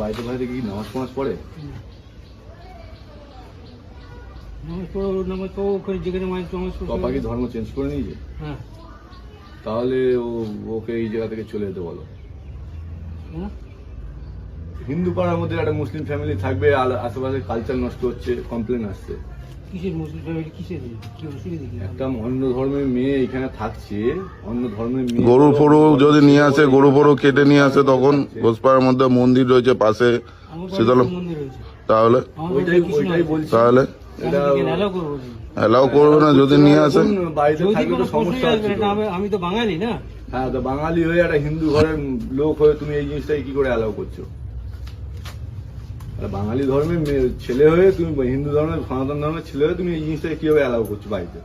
বাড়িতে বাড়িতে কি নামাজ ফামাজ পড়ে? পাপা কি ধর্ম চেঞ্জ করে নিয়েছে? হ্যাঁ। তাহলে ওকে এই জায়গা থেকে চলে যেতে বলো। হিন্দু পাড়ার মধ্যে একটা মুসলিম ফ্যামিলি থাকবে, আশেপাশে কালচার নষ্ট হচ্ছে, কমপ্লেন আসছে। কিসের মুসলিম ফ্যামিলি? কিসের? কি অসুবিধা কি? একটা অন্য ধর্মের মেয়ে এখানে থাকছে, অন্য ধর্মের মেয়ে গরু ফরু যদি নিয়ে আসে, গরু ফরু কেটে নিয়ে আসে, তখন ঘোষপাড়ার মধ্যে মন্দির রয়েছে পাশে, শীতলা, মন্দির রয়েছে। তাহলে ওইটাই বলছি। তাহলে অ্যালাউ করবে না যদি নিয়ে আসে? বাড়িতে থাকলে তো সমস্যা আছে। আমি তো বাঙালি না। হ্যাঁ, তো বাঙালি হয়ে একটা হিন্দু ঘরের লোক হয়ে তুমি এই জিনিসটাকে কি করে অ্যালাউ করছো? বাঙালি ধর্মের ছেলে হয়ে তুমি, হিন্দু ধর্মের সনাতন ধর্মের ছেলে হয়ে তুমি এই জিনিসটাকে কিভাবে অ্যালাউ করছো বাড়িতে?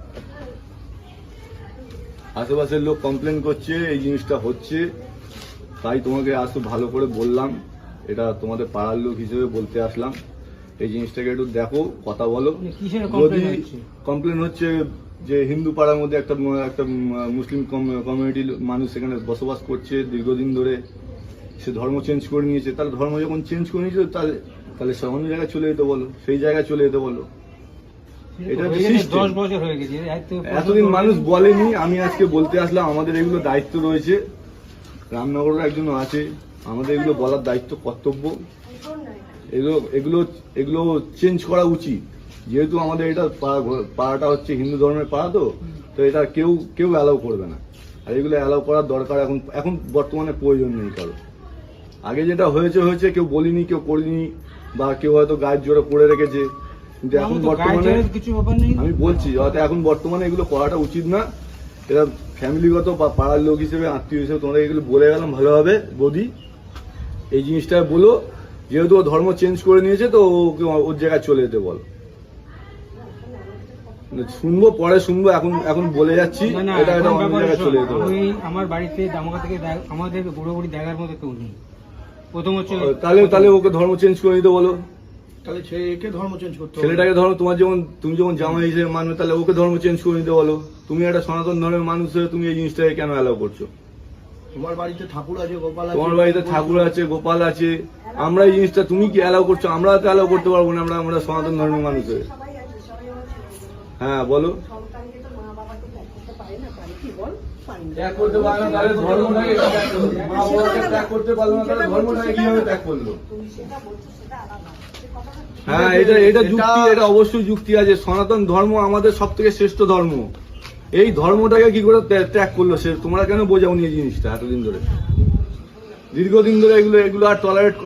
আশেপাশের লোক কমপ্লেন করছে এই জিনিসটা হচ্ছে, তাই তোমাকে আজ তো ভালো করে বললাম, এটা তোমাদের পাড়ার লোক হিসেবে বলতে আসলাম। এই জিনিসটাকে একটু দেখো, কথা বলো। যদি কমপ্লেন হচ্ছে যে হিন্দু পাড়ার মধ্যে একটা মুসলিম কমিউনিটির মানুষ সেখানে বসবাস করছে দীর্ঘদিন ধরে, সে ধর্ম চেঞ্জ করে নিয়েছে, তাহলে ধর্ম যখন চেঞ্জ করে নিয়েছে তাহলে সে অন্য জায়গায় চলে যেতে বলো, সেই জায়গায় চলে যেতে বলো। এটা 10 বছর হয়ে গেছে, এতদিন মানুষ বলেনি, আমি আজকে বলতে আসলাম। আমাদের এগুলো দায়িত্ব রয়েছে, রামনগরের একজন আছে, আমাদের এগুলো বলার দায়িত্ব, কর্তব্য। এগুলো চেঞ্জ করা উচিত, যেহেতু আমাদের এটা পাড়াটা হচ্ছে হিন্দু ধর্মের পাড়া, তো এটা কেউ অ্যালাউ করবে না। আর এগুলো অ্যালাউ করার দরকার এখন বর্তমানে প্রয়োজন নেই কারো। আগে যেটা হয়েছে কেউ বলিনি, কেউ করিনি, বা কেউ হয়তো গায়ের জোরে পড়ে রেখেছে, কিন্তু এখন বর্তমানে আমি বলছি হয়তো এখন বর্তমানে এগুলো করাটা উচিত না। এটা ফ্যামিলিগত বা পাড়ার লোক হিসেবে, আত্মীয় হিসেবে তোমাদের এগুলো বলে গেলাম ভালোভাবে। বৌদি, এই জিনিসটা বলো, যেহেতু ও ধর্ম চেঞ্জ করে নিয়েছে, তো ওকে ওর জায়গায় চলে যেতে বল। শুনবো, পরে শুনবো, এখন বলে যাচ্ছি এটা অন্য জায়গায় চলে যেতে বল। আমার বাড়িতে দামোগা থেকে আমাদের বুড়োবুড়ি দেখার মতো কেউ নেই। প্রথম হচ্ছে তাহলে ওকে ধর্ম চেঞ্জ করে নিতে বলো। তাহলে ছেলেকে ধর্ম চেঞ্জ করতে হবে। ছেলেটাকে ধর্ম তুমি যেমন জামাই হিসেবে মানবে, তাহলে ওকে ধর্ম চেঞ্জ করে নিতে বলো। তুমি একটা সনাতন ধর্মের মানুষ হয়ে তুমি এই জিনিসটাকে কেন অ্যালাউ করছো? তোমার বাড়িতে ঠাকুর আছে, গোপাল আছে। তোমার বাড়িতে ঠাকুর আছে, গোপাল আছে, আমরা এই জিনিসটা তুমি কি অ্যালাউ করছো? আমরা তো অ্যালাউ করতে পারবো না, আমরা সনাতন ধর্মের মানুষ হয়ে। হ্যাঁ, বলো। ত্যাগ করতে পারলো না, তাহলে ধর্মটাকে মা বাবাকে ত্যাগ করতে পারলো না, তাহলে ধর্মটাকে কিভাবে ত্যাগ করলো? হ্যাঁ, এটা যুক্তি, এটা অবশ্যই যুক্তি আছে। সনাতন ধর্ম আমাদের সব থেকে শ্রেষ্ঠ ধর্ম। এই ধর্মটাকে কি করে ত্যাগ করলো সে? তোমরা কেন বোঝাওনি এই জিনিসটা এতদিন ধরে? দীর্ঘদিন ধরে এগুলো আর টলারেট